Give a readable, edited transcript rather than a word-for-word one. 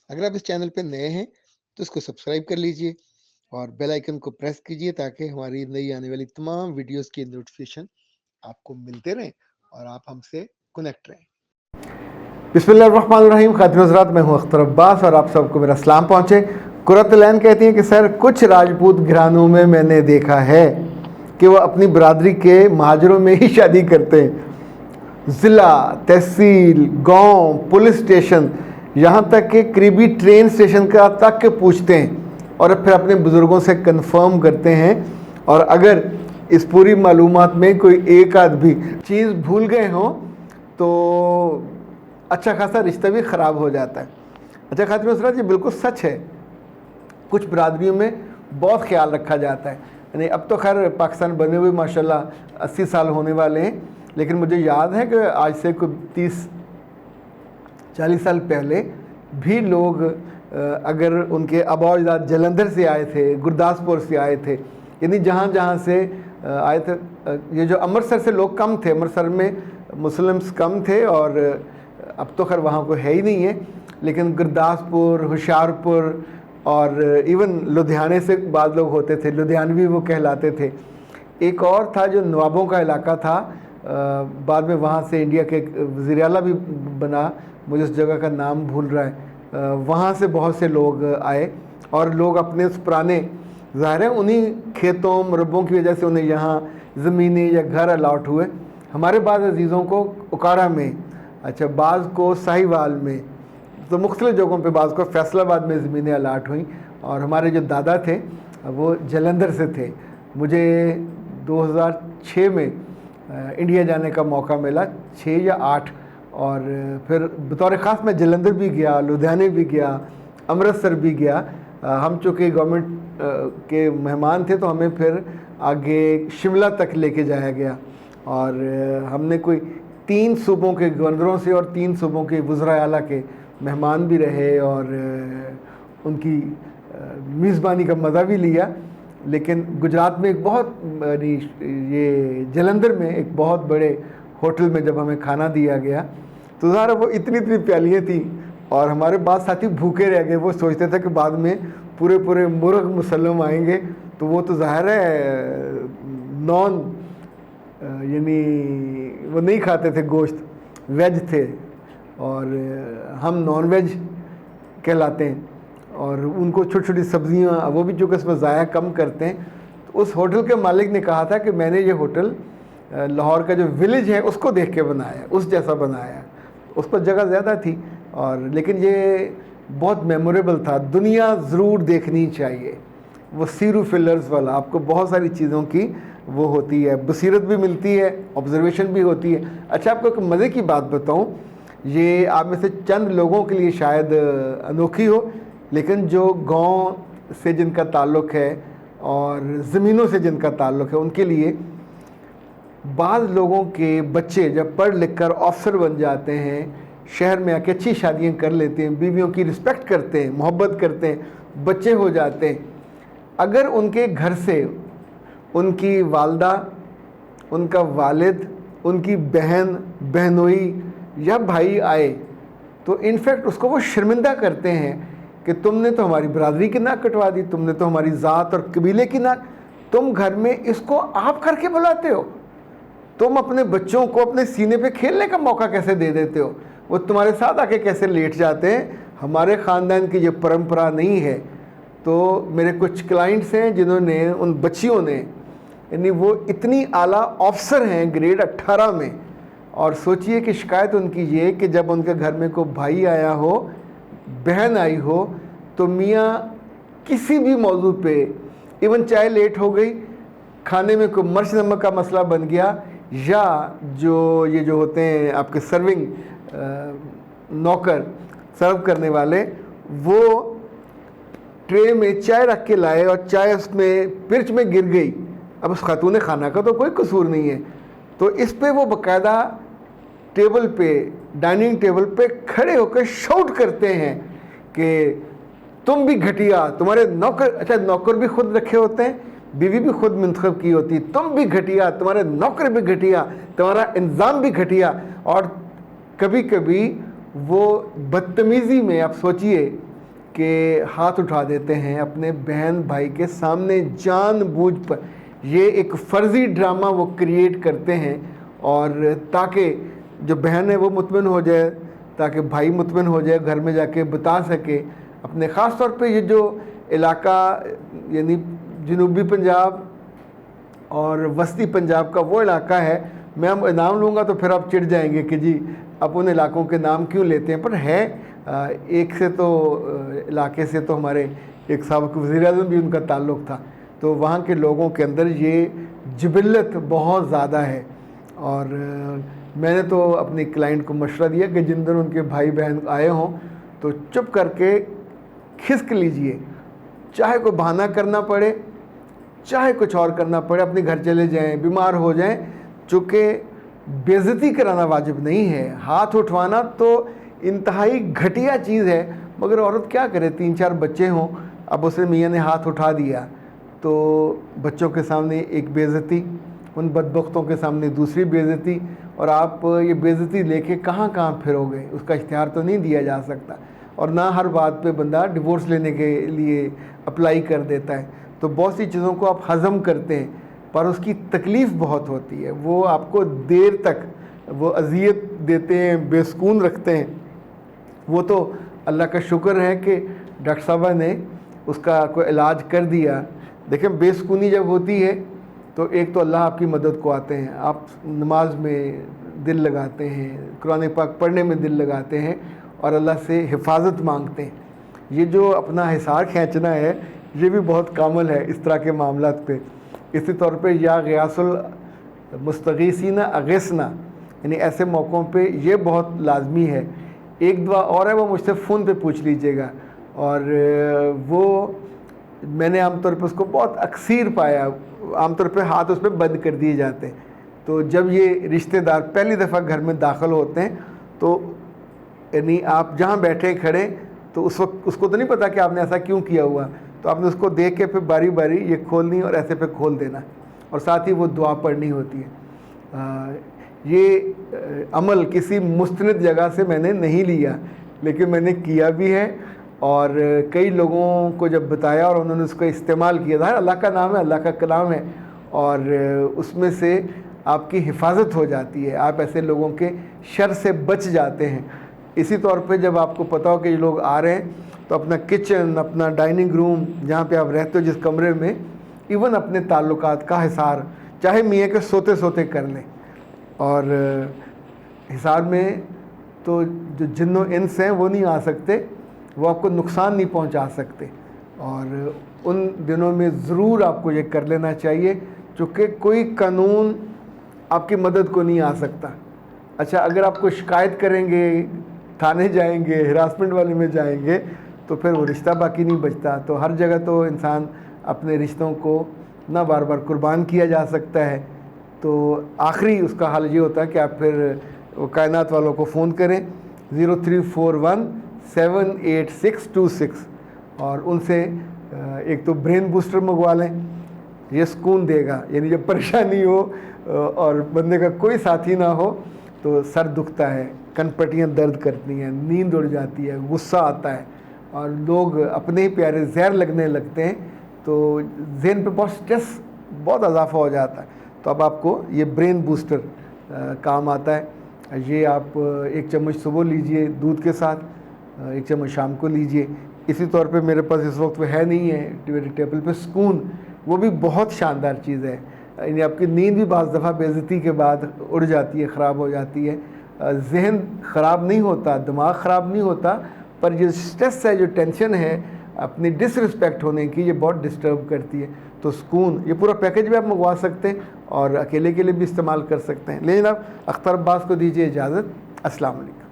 अगर आप इस चैनल पे नए हैं तो इसको सब्सक्राइब कर लीजिए और बेल आइकन को प्रेस कीजिए ताकि हमारी नई आने वाली तमाम वीडियोस की नोटिफिकेशन आपको मिलते रहें और आप हमसे कनेक्ट रहें। बिस्मिल्लाहिर्रहमानिर्रहीम। खातिन हज़रात, मैं हूँ अख्तर अब्बास और आप सबको मेरा सलाम पहुँचे। कुरतलैन कहती हैं कि सर, कुछ राजपूत घरानों में मैंने देखा है कि वो अपनी बरादरी के महाजरों में ही शादी करते हैं। ज़िला, तहसील, गांव, पुलिस स्टेशन, यहाँ तक कि करीबी ट्रेन स्टेशन का तक के पूछते हैं और फिर अपने बुज़ुर्गों से कंफर्म करते हैं। और अगर इस पूरी मालूमात में कोई एक आध भी चीज़ भूल गए हों तो अच्छा खासा रिश्ता भी ख़राब हो जाता है। अच्छा खातिन हज़रात, ये बिल्कुल सच है। कुछ बरादरियों में बहुत ख्याल रखा जाता है। यानी अब तो खैर पाकिस्तान बने हुए माशाल्लाह 80 साल होने वाले हैं, लेकिन मुझे याद है कि आज से कोई 30-40 साल पहले भी लोग अगर उनके आबा अजदाद जलंधर से आए थे, गुरदासपुर से आए थे, यानी जहाँ जहाँ से आए थे, ये जो अमृतसर से लोग कम थे, अमृतसर में मुस्लिम्स कम थे और अब तो खैर वहाँ को है ही नहीं है, लेकिन गुरदासपुर, होशियारपुर और इवन लुधियाने से बाद लोग होते थे, लुधियानवी वो कहलाते थे। एक और था जो नवाबों का इलाका था, बाद में वहाँ से इंडिया के वज़ीर आला भी बना, मुझे उस जगह का नाम भूल रहा है। वहाँ से बहुत से लोग आए और लोग अपने उस पुराने, ज़ाहिर है उन्हीं खेतों मुरब्बों की वजह से उन्हें यहाँ ज़मीनें या घर अलाट हुए। हमारे बाद अजीज़ों को उकाड़ा में, अच्छा बाज़ को साहिवाल में, तो मुख्तलिफ़ जगहों पे, बाज़ को फैसलाबाद में ज़मीनें अलाट हुई। और हमारे जो दादा थे वो जलंधर से थे। मुझे 2006 में इंडिया जाने का मौका मिला, 6 या 8, और फिर बतौर ख़ास मैं जलंधर भी गया, लुधियाने भी गया, अमृतसर भी गया। हम चूँकि गवर्नमेंट के मेहमान थे तो हमें फिर आगे शिमला तक लेके जाया गया और हमने कोई 3 सूबों के गवर्नरों से और 3 सूबों के वज़राए आला के मेहमान भी रहे और उनकी मेज़बानी का मज़ा भी लिया। लेकिन गुजरात में एक बहुत, ये जलंधर में एक बहुत बड़े होटल में जब हमें खाना दिया गया तो ज़ाहिर वो इतनी इतनी प्यालियाँ थी और हमारे बाद साथी भूखे रह गए। वो सोचते थे कि बाद में पूरे पूरे मुर्ग मुसल्लम आएंगे, तो वो तो ज़ाहिर है नॉन, यानी वो नहीं खाते थे गोश्त, वेज थे और हम नॉन वेज कहलाते हैं। और उनको छोटी छोटी सब्जियां, वो भी जो कि इसमें ज़ाया कम करते हैं। तो उस होटल के मालिक ने कहा था कि मैंने ये होटल लाहौर का जो विलेज है उसको देख के बनाया, उस जैसा बनाया। उस पर जगह ज़्यादा थी और लेकिन ये बहुत मेमोरेबल था। दुनिया ज़रूर देखनी चाहिए। वो सीरू फिलर्स वाला, आपको बहुत सारी चीज़ों की वो होती है, बसीरत भी मिलती है, ऑब्जर्वेशन भी होती है। अच्छा, आपको एक मज़े की बात बताऊँ, ये आप में से चंद लोगों के लिए शायद अनोखी हो, लेकिन जो गांव से जिनका ताल्लुक़ है और ज़मीनों से जिनका ताल्लुक़ है उनके लिए, बाज़ लोगों के बच्चे जब पढ़ लिख कर अफसर बन जाते हैं, शहर में आके अच्छी शादियां कर लेते हैं, बीवियों की रिस्पेक्ट करते हैं, मोहब्बत करते हैं, बच्चे हो जाते हैं, अगर उनके घर से उनकी वालदा, उनका वालिद, उनकी बहन, बहनोई या भाई आए तो इनफैक्ट उसको वो शर्मिंदा करते हैं कि तुमने तो हमारी बरादरी की नाक कटवा दी, तुमने तो हमारी ज़ात और कबीले की नाक, तुम घर में इसको आप करके बुलाते हो, तुम अपने बच्चों को अपने सीने पे खेलने का मौका कैसे दे देते हो, वो तुम्हारे साथ आके कैसे लेट जाते हैं, हमारे ख़ानदान की ये परंपरा नहीं है। तो मेरे कुछ क्लाइंट्स हैं जिन्होंने, उन बच्चियों ने, यानी वो इतनी आला ऑफिसर हैं ग्रेड 18 में, और सोचिए कि शिकायत उनकी ये कि जब उनके घर में कोई भाई आया हो, बहन आई हो, तो मियाँ किसी भी मौजू पे, इवन चाहे लेट हो गई, खाने में कोई मिर्च नमक का मसला बन गया, या जो ये जो होते हैं आपके सर्विंग नौकर, सर्व करने वाले, वो ट्रे में चाय रख के लाए और चाय उसमें पिर्च में गिर गई, अब उस खातून खाना का तो कोई कसूर नहीं है, तो इस पे वो बाकायदा टेबल पे, डाइनिंग टेबल पे खड़े होकर शाउट करते हैं कि तुम भी घटिया, तुम्हारे नौकर, अच्छा नौकर भी खुद रखे होते हैं, बीवी भी खुद मुंतखब की होती, तुम भी घटिया, तुम्हारे नौकर भी घटिया, तुम्हारा इंतज़ाम भी घटिया। और कभी कभी वो बदतमीज़ी में, आप सोचिए के हाथ उठा देते हैं अपने बहन भाई के सामने जानबूझ पर। ये एक फ़र्ज़ी ड्रामा वो क्रिएट करते हैं, और ताकि जो बहन है वो मुतमिन हो जाए, ताकि भाई मुतमिन हो जाए, घर में जाके बता सके अपने। ख़ास तौर पे ये जो इलाका यानी जनूबी पंजाब और वस्ती पंजाब का वो इलाका है, मैं अब नाम लूँगा तो फिर आप चिढ़ जाएंगे कि जी आप उन इलाकों के नाम क्यों लेते हैं, पर है एक से तो इलाके से तो हमारे एक साबिक़ वज़ीर-ए-आज़म भी उनका ताल्लुक़ था, तो वहाँ के लोगों के अंदर ये जिबिल्लत बहुत ज़्यादा है। और मैंने तो अपने क्लाइंट को मशवरा दिया कि जिन दिन उनके भाई बहन आए हों तो चुप करके खिसक लीजिए, चाहे कोई बहाना करना पड़े, चाहे कुछ और करना पड़े, अपने घर चले जाएं, बीमार हो जाएं, चूँकि बेइज्जती कराना वाजिब नहीं है। हाथ उठवाना तो इंतहाई घटिया चीज़ है, मगर औरत क्या करे, 3-4 बच्चे हों, अब उसने मियाँ ने हाथ उठा दिया तो बच्चों के सामने एक बेइज्जती, उन बदबख्तों के सामने दूसरी बेइज्जती, और आप ये बेइज्जती लेके कहाँ कहाँ फिरोगे, उसका इख्तियार तो नहीं दिया जा सकता। और ना हर बात पे बंदा डिवोर्स लेने के लिए अप्लाई कर देता है। तो बहुत सी चीज़ों को आप हज़म करते हैं, पर उसकी तकलीफ़ बहुत होती है, वो आपको देर तक वो अज़ियत देते हैं, बेसुकून रखते हैं। वो तो अल्लाह का शुक्र है कि डॉक्टर साहबा ने उसका कोई इलाज कर दिया। देखें, बेसुकूनी जब होती है तो एक तो अल्लाह आपकी मदद को आते हैं, आप नमाज में दिल लगाते हैं, कुरान पाक पढ़ने में दिल लगाते हैं और अल्लाह से हिफाजत मांगते हैं। ये जो अपना हिसार खींचना है ये भी बहुत कामल है इस तरह के मामलात पे। इसी तौर पे या ग़ियासुल मुस्तगीसीना अग़िसना, यानी ऐसे मौक़ों पे ये बहुत लाजमी है। एक दुआ और है, वो मुझसे फ़ोन पे पूछ लीजिएगा, और वो मैंने आमतौर पे उसको बहुत अक्सर पाया। आमतौर पे हाथ उस पर बंद कर दिए जाते हैं, तो जब ये रिश्तेदार पहली दफ़ा घर में दाखिल होते हैं तो यानी आप जहाँ बैठे खड़े, तो उस वक्त उसको तो नहीं पता कि आपने ऐसा क्यों किया हुआ, तो आपने उसको देख के फिर बारी बारी ये खोलनी और ऐसे पे खोल देना, और साथ ही वो दुआ पढ़नी होती है। ये अमल किसी मुस्तनद जगह से मैंने नहीं लिया, लेकिन मैंने किया भी है, और कई लोगों को जब बताया और उन्होंने उसको इस्तेमाल किया था। अल्लाह का नाम है, अल्लाह का कलाम है, और उसमें से आपकी हिफाजत हो जाती है, आप ऐसे लोगों के शर से बच जाते हैं। इसी तौर पे जब आपको पता हो कि ये लोग आ रहे हैं, तो अपना किचन, अपना डाइनिंग रूम, जहाँ पे आप रहते हो जिस कमरे में, इवन अपने ताल्लुकात का हिसार चाहे मियाँ के सोते सोते कर लें। और हिसार में तो जो जिन्नो इंस हैं वो नहीं आ सकते, वो आपको नुकसान नहीं पहुंचा सकते, और उन दिनों में ज़रूर आपको ये कर लेना चाहिए, चूँकि कोई कानून आपकी मदद को नहीं आ सकता। अच्छा, अगर आपको शिकायत करेंगे, थाने जाएंगे, हिरासमेंट वाले में जाएंगे, तो फिर वो रिश्ता बाकी नहीं बचता। तो हर जगह तो इंसान अपने रिश्तों को ना बार बार कुर्बान किया जा सकता है, तो आखिरी उसका हल ये होता है कि आप फिर वो कायनात वालों को फ़ोन करें 0341-78626, और उनसे एक तो ब्रेन बूस्टर मंगवा लें, ये सुकून देगा। यानी जब परेशानी हो और बंदे का कोई साथी ना हो तो सर दुखता है, कनपटियाँ दर्द करती हैं, नींद उड़ जाती है, गुस्सा आता है, और लोग अपने ही प्यारे जहर लगने लगते हैं, तो ज़हन पे बहुत स्ट्रेस, बहुत इजाफा हो जाता है। तो अब आपको ये ब्रेन बूस्टर काम आता है। ये आप 1 चम्मच सुबह लीजिए दूध के साथ, 1 चम्मच शाम को लीजिए। इसी तौर पे मेरे पास इस वक्त वो है नहीं है मेरे टेबल पे, सुकून, वो भी बहुत शानदार चीज़ है। यानी आपकी नींद भी बाज़ दफ़ा बेइज्जती के बाद उड़ जाती है, ख़राब हो जाती है। जहन ख़राब नहीं होता, दिमाग ख़राब नहीं होता, पर ये स्ट्रेस है, जो टेंशन है अपनी डिसरिस्पेक्ट होने की, ये बहुत डिस्टर्ब करती है। तो सुकून, ये पूरा पैकेज भी आप मंगवा सकते हैं और अकेले के लिए भी इस्तेमाल कर सकते हैं। लेकिन आप अख्तर अब्बास को दीजिए इजाज़त। अस्सलाम वालेकुम।